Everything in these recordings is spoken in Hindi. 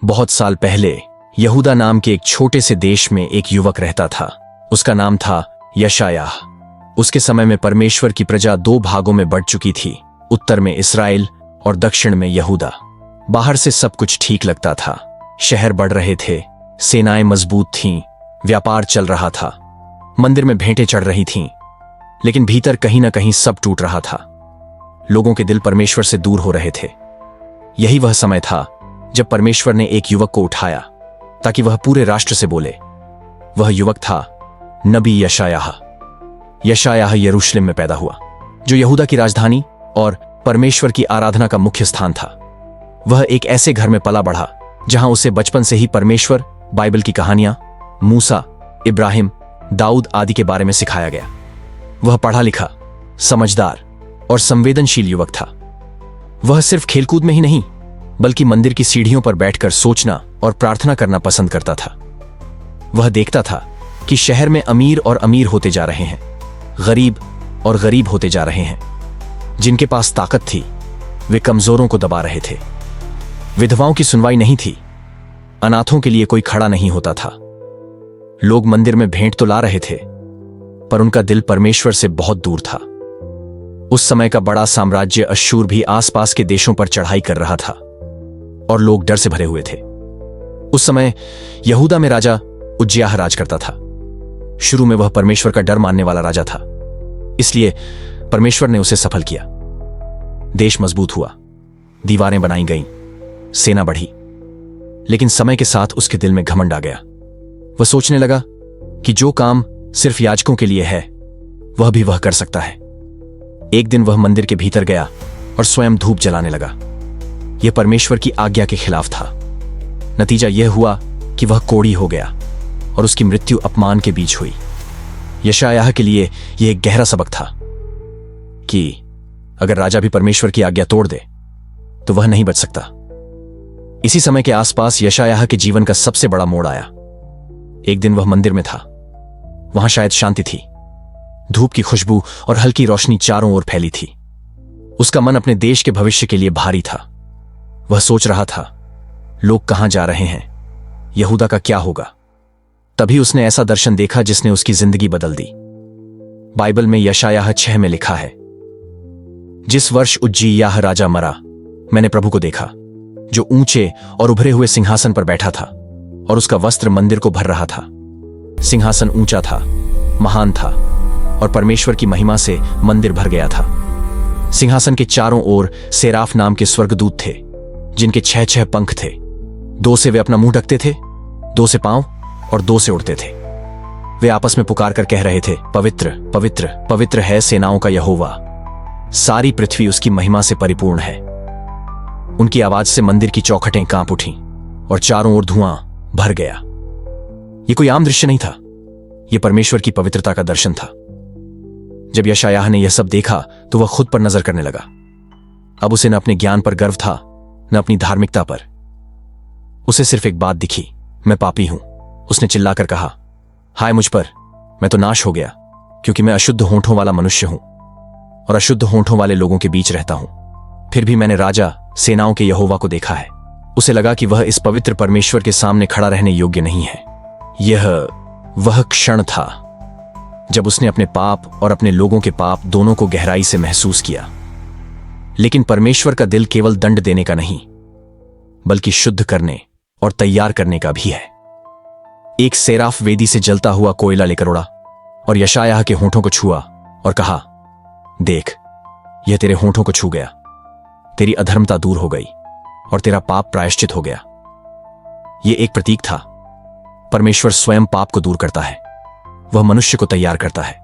बहुत साल पहले यहूदा नाम के एक छोटे से देश में एक युवक रहता था। उसका नाम था यशायाह। उसके समय में परमेश्वर की प्रजा दो भागों में बढ़ चुकी थी, उत्तर में इस्राएल और दक्षिण में यहूदा। बाहर से सब कुछ ठीक लगता था, शहर बढ़ रहे थे, सेनाएं मजबूत थीं, व्यापार चल रहा था, मंदिर में भेंटें चढ़ रही थीं, लेकिन भीतर कहीं ना कहीं सब टूट रहा था। लोगों के दिल परमेश्वर से दूर हो रहे थे। यही वह समय था जब परमेश्वर ने एक युवक को उठाया ताकि वह पूरे राष्ट्र से बोले। वह युवक था नबी यशायाह। यशायाह यरूशलेम में पैदा हुआ, जो यहूदा की राजधानी और परमेश्वर की आराधना का मुख्य स्थान था। वह एक ऐसे घर में पला बढ़ा जहां उसे बचपन से ही परमेश्वर, बाइबल की कहानियां, मूसा, इब्राहिम, दाऊद आदि के बारे में सिखाया गया। वह पढ़ा लिखा, समझदार और संवेदनशील युवक था। वह सिर्फ खेलकूद में ही नहीं बल्कि मंदिर की सीढ़ियों पर बैठकर सोचना और प्रार्थना करना पसंद करता था। वह देखता था कि शहर में अमीर और अमीर होते जा रहे हैं, गरीब और गरीब होते जा रहे हैं। जिनके पास ताकत थी वे कमजोरों को दबा रहे थे। विधवाओं की सुनवाई नहीं थी, अनाथों के लिए कोई खड़ा नहीं होता था। लोग मंदिर में भेंट तो ला रहे थे, पर उनका दिल परमेश्वर से बहुत दूर था। उस समय का बड़ा साम्राज्य अश्शूर भी आसपास के देशों पर चढ़ाई कर रहा था और लोग डर से भरे हुए थे। उस समय यहूदा में राजा उज्जियाह राज करता था। शुरू में वह परमेश्वर का डर मानने वाला राजा था, इसलिए परमेश्वर ने उसे सफल किया। देश मजबूत हुआ, दीवारें बनाई गईं, सेना बढ़ी। लेकिन समय के साथ उसके दिल में घमंड आ गया। वह सोचने लगा कि जो काम सिर्फ याजकों के लिए है वह भी वह कर सकता है। एक दिन वह मंदिर के भीतर गया और स्वयं धूप जलाने लगा। यह परमेश्वर की आज्ञा के खिलाफ था। नतीजा यह हुआ कि वह कोढ़ी हो गया और उसकी मृत्यु अपमान के बीच हुई। यशायाह के लिए यह एक गहरा सबक था कि अगर राजा भी परमेश्वर की आज्ञा तोड़ दे तो वह नहीं बच सकता। इसी समय के आसपास यशायाह के जीवन का सबसे बड़ा मोड़ आया। एक दिन वह मंदिर में था। वहां शायद शांति थी, धूप की खुशबू और हल्की रोशनी चारों ओर फैली थी। उसका मन अपने देश के भविष्य के लिए भारी था। वह सोच रहा था, लोग कहां जा रहे हैं, यहूदा का क्या होगा। तभी उसने ऐसा दर्शन देखा जिसने उसकी जिंदगी बदल दी। बाइबल में यशायाह 6 में लिखा है, जिस वर्ष उज्जियाह राजा मरा, मैंने प्रभु को देखा जो ऊंचे और उभरे हुए सिंहासन पर बैठा था और उसका वस्त्र मंदिर को भर रहा था। सिंहासन ऊंचा था, महान था और परमेश्वर की महिमा से मंदिर भर गया था। सिंहासन के चारों ओर सेराफ नाम के स्वर्गदूत थे, जिनके 6 पंख थे। 2 से वे अपना मुंह ढकते थे, 2 से पांव और 2 से उड़ते थे। वे आपस में पुकार कर कह रहे थे, पवित्र पवित्र पवित्र है सेनाओं का यहोवा, सारी पृथ्वी उसकी महिमा से परिपूर्ण है। उनकी आवाज से मंदिर की चौखटें कांप उठीं और चारों ओर धुआं भर गया। यह कोई आम दृश्य नहीं था, यह परमेश्वर की पवित्रता का दर्शन था। जब यशायाह ने यह सब देखा तो वह खुद पर नजर करने लगा। अब उसे न अपने ज्ञान पर गर्व था, न अपनी धार्मिकता पर। उसे सिर्फ एक बात दिखी, मैं पापी हूं। उसने चिल्लाकर कहा, हाय मुझ पर, मैं तो नाश हो गया, क्योंकि मैं अशुद्ध होंठों वाला मनुष्य हूं और अशुद्ध होंठों वाले लोगों के बीच रहता हूं। फिर भी मैंने राजा सेनाओं के यहोवा को देखा है। उसे लगा कि वह इस पवित्र परमेश्वर के सामने खड़ा रहने योग्य नहीं है। यह वह क्षण था जब उसने अपने पाप और अपने लोगों के पाप दोनों को गहराई से महसूस किया। लेकिन परमेश्वर का दिल केवल दंड देने का नहीं, बल्कि शुद्ध करने और तैयार करने का भी है। एक सेराफ वेदी से जलता हुआ कोयला लेकर उड़ा और यशायाह के होंठों को छुआ और कहा, देख, यह तेरे होंठों को छू गया, तेरी अधर्मता दूर हो गई और तेरा पाप प्रायश्चित हो गया। यह एक प्रतीक था। परमेश्वर स्वयं पाप को दूर करता है, वह मनुष्य को तैयार करता है।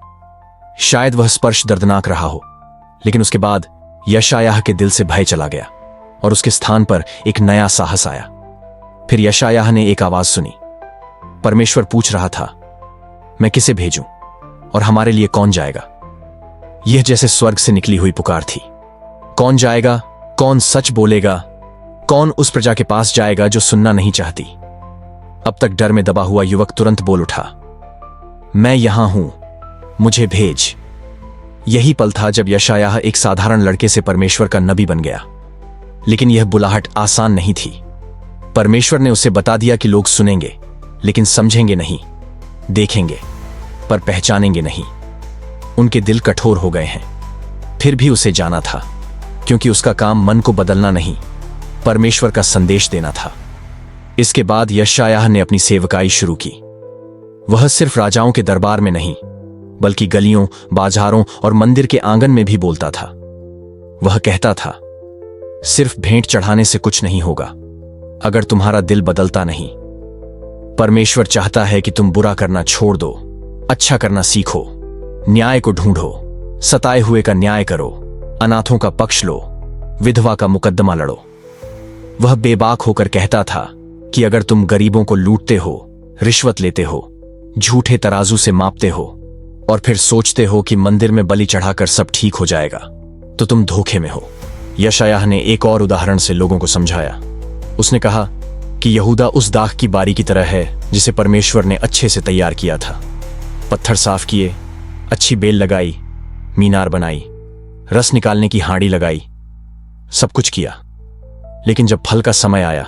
शायद वह स्पर्श दर्दनाक रहा हो, लेकिन उसके बाद यशायाह के दिल से भय चला गया और उसके स्थान पर एक नया साहस आया। फिर यशायाह ने एक आवाज सुनी। परमेश्वर पूछ रहा था, मैं किसे भेजूं और हमारे लिए कौन जाएगा। यह जैसे स्वर्ग से निकली हुई पुकार थी। कौन जाएगा, कौन सच बोलेगा, कौन उस प्रजा के पास जाएगा जो सुनना नहीं चाहती। अब तक डर में दबा हुआ युवक तुरंत बोल उठा, मैं यहां हूं, मुझे भेज। यही पल था जब यशायाह एक साधारण लड़के से परमेश्वर का नबी बन गया। लेकिन यह बुलाहट आसान नहीं थी। परमेश्वर ने उसे बता दिया कि लोग सुनेंगे लेकिन समझेंगे नहीं, देखेंगे पर पहचानेंगे नहीं। उनके दिल कठोर हो गए हैं। फिर भी उसे जाना था, क्योंकि उसका काम मन को बदलना नहीं, परमेश्वर का संदेश देना था। इसके बाद यशायाह ने अपनी सेवकाई शुरू की। वह सिर्फ राजाओं के दरबार में नहीं, बल्कि गलियों, बाजारों और मंदिर के आंगन में भी बोलता था। वह कहता था, सिर्फ भेंट चढ़ाने से कुछ नहीं होगा अगर तुम्हारा दिल बदलता नहीं। परमेश्वर चाहता है कि तुम बुरा करना छोड़ दो, अच्छा करना सीखो, न्याय को ढूंढो, सताए हुए का न्याय करो, अनाथों का पक्ष लो, विधवा का मुकद्दमा लड़ो। वह बेबाक होकर कहता था कि अगर तुम गरीबों को लूटते हो, रिश्वत लेते हो, झूठे तराजू से मापते हो और फिर सोचते हो कि मंदिर में बलि चढ़ाकर सब ठीक हो जाएगा, तो तुम धोखे में हो। यशायाह ने एक और उदाहरण से लोगों को समझाया। उसने कहा कि यहूदा उस दाख की बारी की तरह है जिसे परमेश्वर ने अच्छे से तैयार किया था। पत्थर साफ किए, अच्छी बेल लगाई, मीनार बनाई, रस निकालने की हांडी लगाई, सब कुछ किया, लेकिन जब फल का समय आया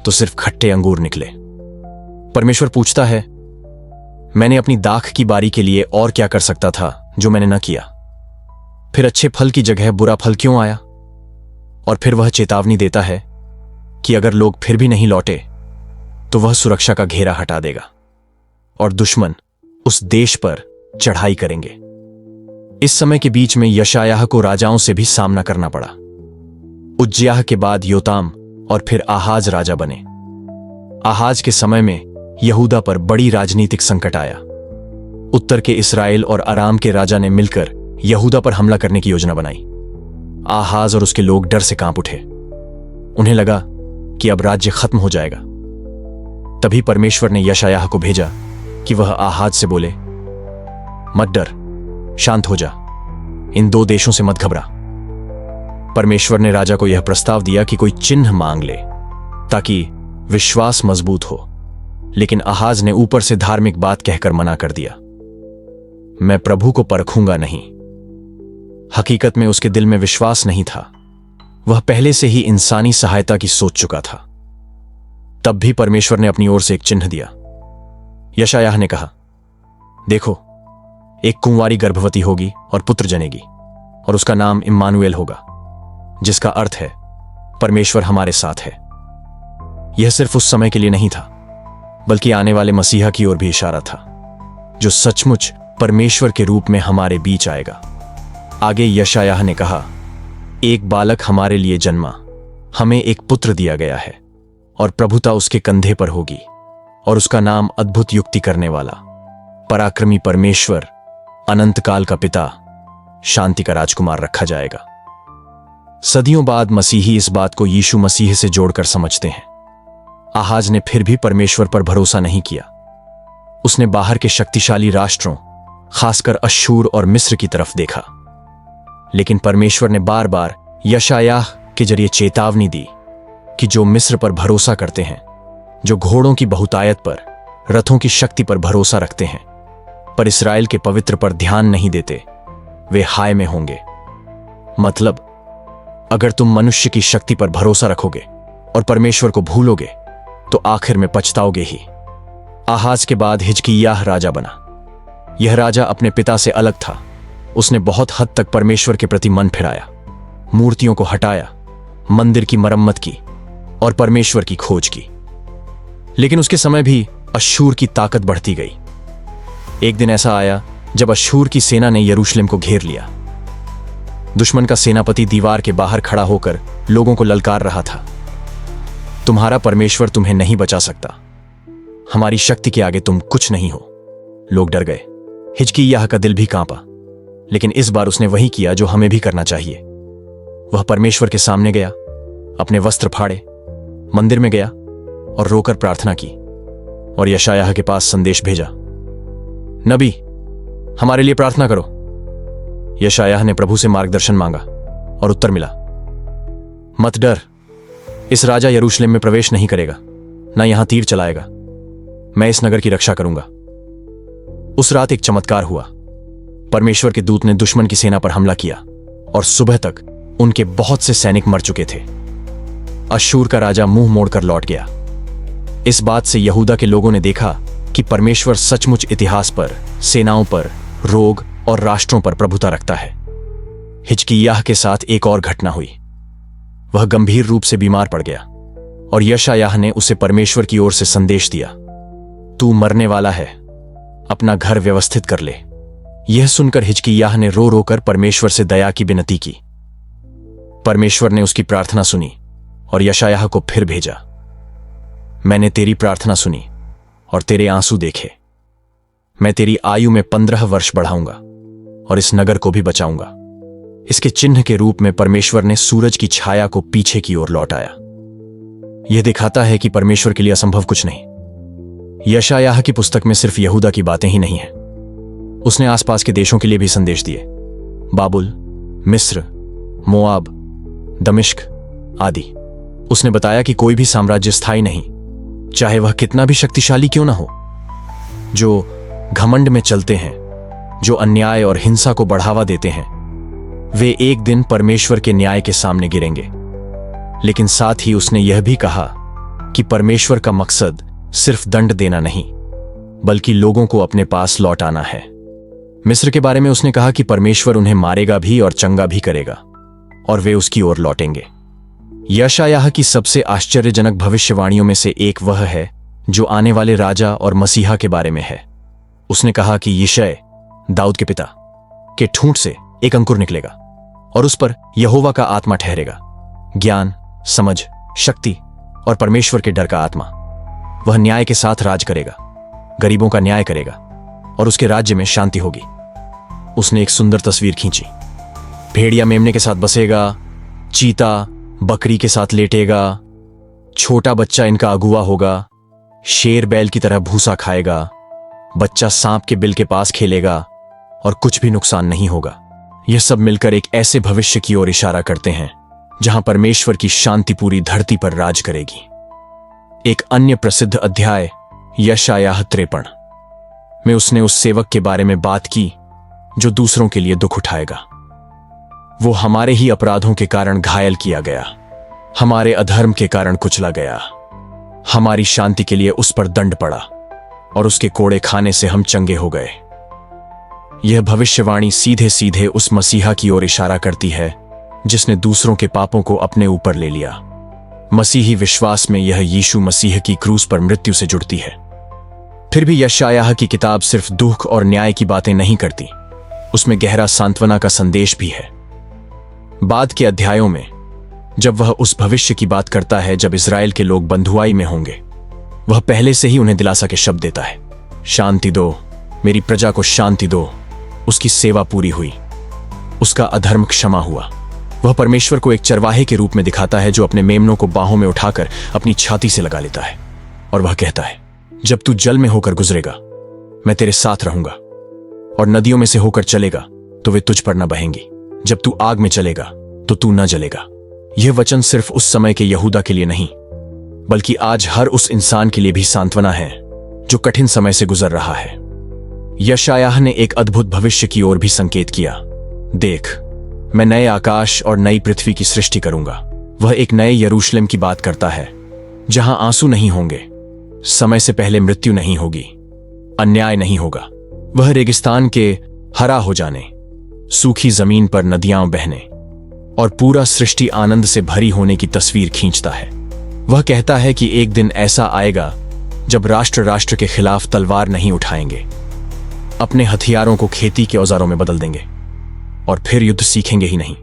तो सिर्फ खट्टे अंगूर निकले। परमेश्वर पूछता है, मैंने अपनी दाख की बारी के लिए और क्या कर सकता था जो मैंने न किया? फिर अच्छे फल की जगह बुरा फल क्यों आया? और फिर वह चेतावनी देता है कि अगर लोग फिर भी नहीं लौटे तो वह सुरक्षा का घेरा हटा देगा और दुश्मन उस देश पर चढ़ाई करेंगे। इस समय के बीच में यशायाह को राजाओं से भी सामना करना पड़ा। उज्जियाह के बाद योताम और फिर आहाज राजा बने। आहाज के समय में यहूदा पर बड़ी राजनीतिक संकट आया। उत्तर के इस्राएल और अराम के राजा ने मिलकर यहूदा पर हमला करने की योजना बनाई। आहाज और उसके लोग डर से कांप उठे। उन्हें लगा कि अब राज्य खत्म हो जाएगा। तभी परमेश्वर ने यशायाह को भेजा कि वह आहाज से बोले, मत डर, शांत हो जा, इन दो देशों से मत घबरा। परमेश्वर ने राजा को यह प्रस्ताव दिया कि कोई चिन्ह मांग ले ताकि विश्वास मजबूत हो, लेकिन आहाज ने ऊपर से धार्मिक बात कहकर मना कर दिया। मैं प्रभु को परखूंगा नहीं। हकीकत में उसके दिल में विश्वास नहीं था। वह पहले से ही इंसानी सहायता की सोच चुका था। तब भी परमेश्वर ने अपनी ओर से एक चिन्ह दिया। यशायाह ने कहा, देखो, एक कुंवारी गर्भवती होगी और पुत्र जनेगी और उसका नाम इम्मानुएल होगा, जिसका अर्थ है परमेश्वर हमारे साथ है। यह सिर्फ उस समय के लिए नहीं था, बल्कि आने वाले मसीहा की ओर भी इशारा था, जो सचमुच परमेश्वर के रूप में हमारे बीच आएगा। आगे यशायाह ने कहा, एक बालक हमारे लिए जन्मा, हमें एक पुत्र दिया गया है और प्रभुता उसके कंधे पर होगी और उसका नाम अद्भुत युक्ति करने वाला, पराक्रमी परमेश्वर, अनंत काल का पिता, शांति का राजकुमार रखा जाएगा। सदियों बाद मसीही इस बात को यीशु मसीह से जोड़कर समझते हैं। आहाज ने फिर भी परमेश्वर पर भरोसा नहीं किया। उसने बाहर के शक्तिशाली राष्ट्रों, खासकर अश्शूर और मिस्र की तरफ देखा। लेकिन परमेश्वर ने बार बार यशायाह के जरिए चेतावनी दी कि जो मिस्र पर भरोसा करते हैं, जो घोड़ों की बहुतायत पर, रथों की शक्ति पर भरोसा रखते हैं, पर इस्राएल के पवित्र पर ध्यान नहीं देते, वे हाय में होंगे। मतलब, अगर तुम मनुष्य की शक्ति पर भरोसा रखोगे और परमेश्वर को भूलोगे तो आखिर में पछताओगे ही। आहाज के बाद हिजकिय्याह राजा बना। यह राजा अपने पिता से अलग था। उसने बहुत हद तक परमेश्वर के प्रति मन फिराया, मूर्तियों को हटाया, मंदिर की मरम्मत की और परमेश्वर की खोज की। लेकिन उसके समय भी अश्शूर की ताकत बढ़ती गई। एक दिन ऐसा आया जब अश्शूर की सेना ने यरूशलेम को घेर लिया। दुश्मन का सेनापति दीवार के बाहर खड़ा होकर लोगों को ललकार रहा था, तुम्हारा परमेश्वर तुम्हें नहीं बचा सकता, हमारी शक्ति के आगे तुम कुछ नहीं हो। लोग डर गए। हिजकिय्याह का दिल भी कांपा, लेकिन इस बार उसने वही किया जो हमें भी करना चाहिए। वह परमेश्वर के सामने गया, अपने वस्त्र फाड़े, मंदिर में गया और रोकर प्रार्थना की और यशायाह के पास संदेश भेजा, नबी, हमारे लिए प्रार्थना करो। यशायाह ने प्रभु से मार्गदर्शन मांगा और उत्तर मिला, मत डर, इस राजा यरूशलेम में प्रवेश नहीं करेगा, ना यहां तीर चलाएगा। मैं इस नगर की रक्षा करूंगा। उस रात एक चमत्कार हुआ। परमेश्वर के दूत ने दुश्मन की सेना पर हमला किया और सुबह तक उनके बहुत से सैनिक मर चुके थे। अश्शूर का राजा मुंह मोड़कर लौट गया। इस बात से यहूदा के लोगों ने देखा कि परमेश्वर सचमुच इतिहास पर, सेनाओं पर, रोग और राष्ट्रों पर प्रभुता रखता है। हिजकिय्याह के साथ एक और घटना हुई। वह गंभीर रूप से बीमार पड़ गया और यशायाह ने उसे परमेश्वर की ओर से संदेश दिया, तू मरने वाला है, अपना घर व्यवस्थित कर ले। यह सुनकर हिजकिय्याह ने रो रो कर परमेश्वर से दया की विनती की। परमेश्वर ने उसकी प्रार्थना सुनी और यशायाह को फिर भेजा। मैंने तेरी प्रार्थना सुनी और तेरे आंसू देखे। मैं तेरी आयु में 15 वर्ष बढ़ाऊंगा और इस नगर को भी बचाऊंगा। इसके चिन्ह के रूप में परमेश्वर ने सूरज की छाया को पीछे की ओर लौटाया। यह दिखाता है कि परमेश्वर के लिए असंभव कुछ नहीं। यशायाह की पुस्तक में सिर्फ यहूदा की बातें ही नहीं हैं। उसने आसपास के देशों के लिए भी संदेश दिए, बाबुल, मिस्र, मोआब, दमिश्क आदि। उसने बताया कि कोई भी साम्राज्य स्थायी नहीं, चाहे वह कितना भी शक्तिशाली क्यों ना हो। जो घमंड में चलते हैं, जो अन्याय और हिंसा को बढ़ावा देते हैं, वे एक दिन परमेश्वर के न्याय के सामने गिरेंगे। लेकिन साथ ही उसने यह भी कहा कि परमेश्वर का मकसद सिर्फ दंड देना नहीं, बल्कि लोगों को अपने पास लौटाना है। मिस्र के बारे में उसने कहा कि परमेश्वर उन्हें मारेगा भी और चंगा भी करेगा और वे उसकी ओर लौटेंगे। यशायाह की सबसे आश्चर्यजनक भविष्यवाणियों में से एक वह है जो आने वाले राजा और मसीहा के बारे में है। उसने कहा कि यिशै, दाऊद के पिता, के ठूंठ से एक अंकुर निकलेगा और उस पर यहोवा का आत्मा ठहरेगा, ज्ञान, समझ, शक्ति और परमेश्वर के डर का आत्मा। वह न्याय के साथ राज करेगा, गरीबों का न्याय करेगा और उसके राज्य में शांति होगी। उसने एक सुंदर तस्वीर खींची। भेड़िया मेमने के साथ बसेगा, चीता बकरी के साथ लेटेगा, छोटा बच्चा इनका अगुआ होगा, शेर बैल की तरह भूसा खाएगा, बच्चा सांप के बिल के पास खेलेगा और कुछ भी नुकसान नहीं होगा। यह सब मिलकर एक ऐसे भविष्य की ओर इशारा करते हैं जहां परमेश्वर की शांति पूरी धरती पर राज करेगी। एक अन्य प्रसिद्ध अध्याय यशायाह 53 में उसने उस सेवक के बारे में बात की जो दूसरों के लिए दुख उठाएगा। वो हमारे ही अपराधों के कारण घायल किया गया, हमारे अधर्म के कारण कुचला गया। हमारी शांति के लिए उस पर दंड पड़ा और उसके कोड़े खाने से हम चंगे हो गए। यह भविष्यवाणी सीधे सीधे उस मसीहा की ओर इशारा करती है जिसने दूसरों के पापों को अपने ऊपर ले लिया। मसीही विश्वास में यह यीशु मसीह की क्रूस पर मृत्यु से जुड़ती है। फिर भी यशायाह की किताब सिर्फ दुख और न्याय की बातें नहीं करती, उसमें गहरा सांत्वना का संदेश भी है। बाद के अध्यायों में जब वह उस भविष्य की बात करता है जब इस्राएल के लोग बंधुआई में होंगे, वह पहले से ही उन्हें दिलासा के शब्द देता है, शांति दो, मेरी प्रजा को शांति दो। उसकी सेवा पूरी हुई, उसका अधर्म क्षमा हुआ। वह परमेश्वर को एक चरवाहे के रूप में दिखाता है जो अपने मेमनों को बाहों में उठाकर अपनी छाती से लगा लेता है और वह कहता है, जब तू जल में होकर गुजरेगा मैं तेरे साथ रहूंगा, और नदियों में से होकर चलेगा तो वे तुझ पर न बहेंगी। जब तू आग में चलेगा तो तू न जलेगा। यह वचन सिर्फ उस समय के यहूदा के लिए नहीं, बल्कि आज हर उस इंसान के लिए भी सांत्वना है जो कठिन समय से गुजर रहा है। यशायाह ने एक अद्भुत भविष्य की ओर भी संकेत किया। देख, मैं नए आकाश और नई पृथ्वी की सृष्टि करूंगा। वह एक नए यरूशलेम की बात करता है जहां आंसू नहीं होंगे, समय से पहले मृत्यु नहीं होगी, अन्याय नहीं होगा। वह रेगिस्तान के हरा हो जाने, सूखी जमीन पर नदियां बहने और पूरा सृष्टि आनंद से भरी होने की तस्वीर खींचता है। वह कहता है कि एक दिन ऐसा आएगा जब राष्ट्र राष्ट्र के खिलाफ तलवार नहीं उठाएंगे, अपने हथियारों को खेती के औजारों में बदल देंगे और फिर युद्ध सीखेंगे ही नहीं।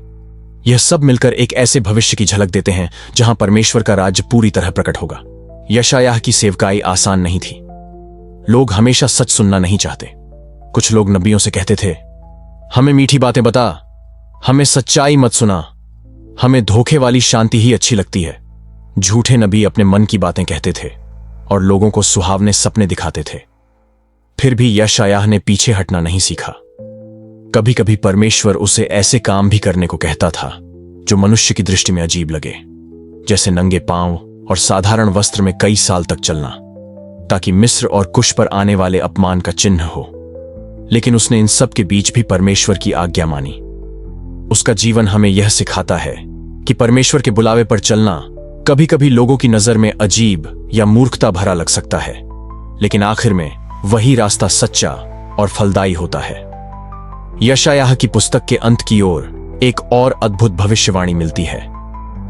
यह सब मिलकर एक ऐसे भविष्य की झलक देते हैं जहां परमेश्वर का राज्य पूरी तरह प्रकट होगा। यशायाह की सेवकाई आसान नहीं थी। लोग हमेशा सच सुनना नहीं चाहते। कुछ लोग नबियों से कहते थे, हमें मीठी बातें बता, हमें सच्चाई मत सुना, हमें धोखे वाली शांति ही अच्छी लगती है। झूठे नबी अपने मन की बातें कहते थे और लोगों को सुहावने सपने दिखाते थे। फिर भी यशायाह ने पीछे हटना नहीं सीखा। कभी कभी परमेश्वर उसे ऐसे काम भी करने को कहता था जो मनुष्य की दृष्टि में अजीब लगे, जैसे नंगे पांव और साधारण वस्त्र में कई साल तक चलना, ताकि मिस्र और कुश पर आने वाले अपमान का चिन्ह हो। लेकिन उसने इन सब के बीच भी परमेश्वर की आज्ञा मानी। उसका जीवन हमें यह सिखाता है कि परमेश्वर के बुलावे पर चलना कभी कभी लोगों की नजर में अजीब या मूर्खता भरा लग सकता है, लेकिन आखिर में वही रास्ता सच्चा और फलदायी होता है। यशायाह की पुस्तक के अंत की ओर एक और अद्भुत भविष्यवाणी मिलती है,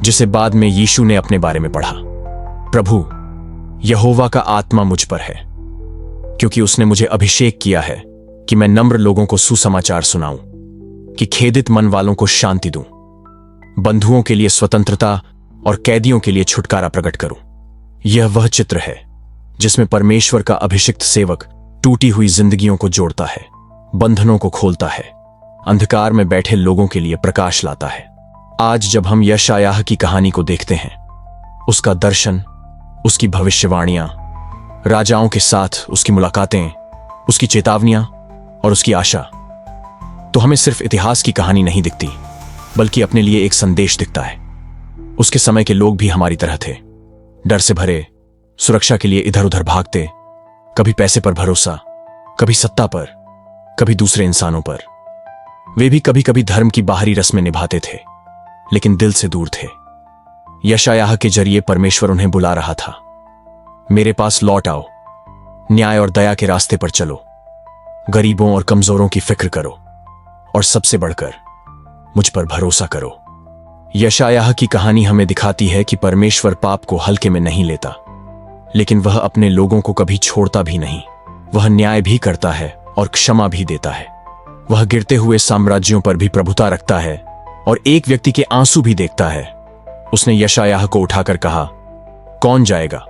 जिसे बाद में यीशु ने अपने बारे में पढ़ा। प्रभु यहोवा का आत्मा मुझ पर है, क्योंकि उसने मुझे अभिषेक किया है कि मैं नम्र लोगों को सुसमाचार सुनाऊं, कि खेदित मन वालों को शांति दूं, बंधुओं के लिए स्वतंत्रता और कैदियों के लिए छुटकारा प्रकट करूं। यह वह चित्र है जिसमें परमेश्वर का अभिषिक्त सेवक टूटी हुई जिंदगियों को जोड़ता है, बंधनों को खोलता है, अंधकार में बैठे लोगों के लिए प्रकाश लाता है। आज जब हम यशायाह की कहानी को देखते हैं, उसका दर्शन, उसकी भविष्यवाणियां, राजाओं के साथ उसकी मुलाकातें, उसकी चेतावनियां और उसकी आशा, तो हमें सिर्फ इतिहास की कहानी नहीं दिखती, बल्कि अपने लिए एक संदेश दिखता है। उसके समय के लोग भी हमारी तरह थे, डर से भरे, सुरक्षा के लिए इधर उधर भागते, कभी पैसे पर भरोसा, कभी सत्ता पर, कभी दूसरे इंसानों पर। वे भी कभी कभी धर्म की बाहरी रस्में निभाते थे, लेकिन दिल से दूर थे। यशायाह के जरिए परमेश्वर उन्हें बुला रहा था, मेरे पास लौट आओ, न्याय और दया के रास्ते पर चलो, गरीबों और कमजोरों की फिक्र करो, और सबसे बढ़कर मुझ पर भरोसा करो। यशायाह की कहानी हमें दिखाती है कि परमेश्वर पाप को हल्के में नहीं लेता, लेकिन वह अपने लोगों को कभी छोड़ता भी नहीं। वह न्याय भी करता है और क्षमा भी देता है। वह गिरते हुए साम्राज्यों पर भी प्रभुता रखता है और एक व्यक्ति के आंसू भी देखता है। उसने यशायाह को उठाकर कहा, कौन जाएगा?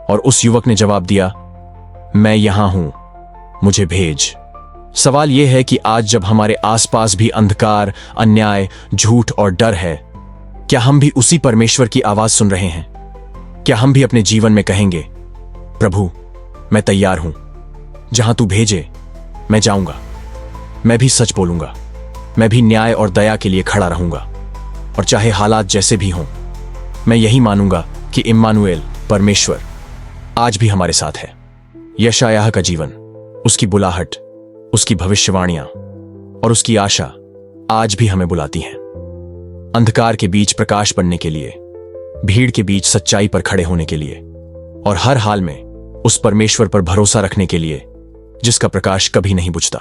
और उस युवक ने जवाब दिया, मैं यहां हूं, मुझे भेज। सवाल यह है कि आज जब हमारे आसपास भी अंधकार, अन्याय, झूठ और डर है, क्या हम भी उसी परमेश्वर की आवाज सुन रहे हैं? क्या हम भी अपने जीवन में कहेंगे, प्रभु मैं तैयार हूं, जहां तू भेजे मैं जाऊंगा, मैं भी सच बोलूंगा, मैं भी न्याय और दया के लिए खड़ा रहूंगा, और चाहे हालात जैसे भी हों, मैं यही मानूंगा कि इम्मानुएल परमेश्वर आज भी हमारे साथ है। यशायाह का जीवन, उसकी बुलाहट, उसकी भविष्यवाणियां और उसकी आशा आज भी हमें बुलाती हैं, अंधकार के बीच प्रकाश बनने के लिए, भीड़ के बीच सच्चाई पर खड़े होने के लिए, और हर हाल में उस परमेश्वर पर भरोसा रखने के लिए जिसका प्रकाश कभी नहीं बुझता।